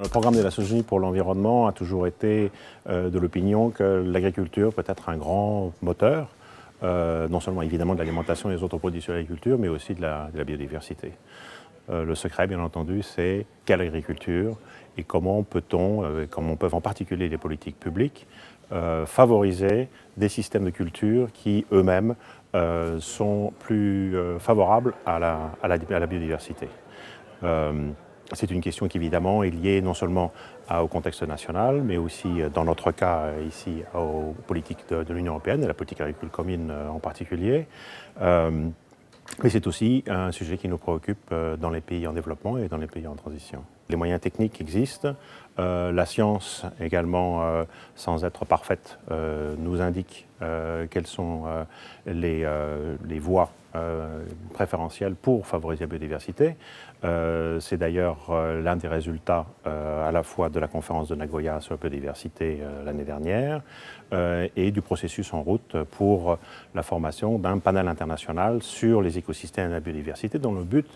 Le programme des Nations Unies pour l'environnement a toujours été de l'opinion que l'agriculture peut être un grand moteur, non seulement évidemment de l'alimentation et des autres produits sur l'agriculture, mais aussi de la biodiversité. Le secret, bien entendu, c'est quelle agriculture et comment peut-on, comment peuvent en particulier les politiques publiques, favoriser des systèmes de culture qui eux-mêmes sont plus favorables à la biodiversité. C'est une question qui évidemment est liée non seulement au contexte national, mais aussi dans notre cas ici aux politiques de l'Union européenne, et la politique agricole commune en particulier. Mais c'est aussi un sujet qui nous préoccupe dans les pays en développement et dans les pays en transition. Les moyens techniques existent, la science également, sans être parfaite, nous indique quelles sont les voies préférentielles pour favoriser la biodiversité. C'est d'ailleurs l'un des résultats à la fois de la conférence de Nagoya sur la biodiversité l'année dernière et du processus en route pour la formation d'un panel international sur les écosystèmes et la biodiversité, dont le but,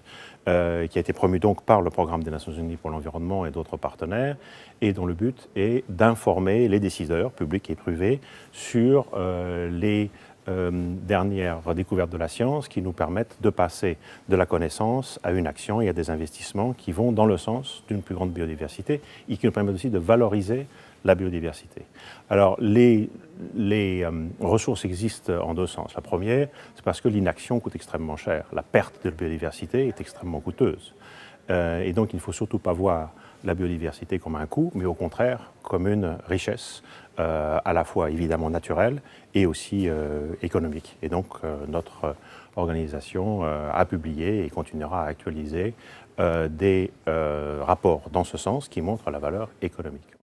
qui a été promu donc par le Programme des Nations Unies pour l'environnement et d'autres partenaires, et dont le but est d'informer les décideurs, publics et privés, sur les dernières découvertes de la science qui nous permettent de passer de la connaissance à une action et à des investissements qui vont dans le sens d'une plus grande biodiversité et qui nous permettent aussi de valoriser la biodiversité. Alors, les ressources existent en deux sens. La première, c'est parce que l'inaction coûte extrêmement cher. La perte de biodiversité est extrêmement coûteuse. Et donc, il ne faut surtout pas voir la biodiversité comme un coût, mais au contraire comme une richesse, à la fois évidemment naturelle et aussi économique. Et donc, notre organisation a publié et continuera à actualiser des rapports dans ce sens qui montrent la valeur économique.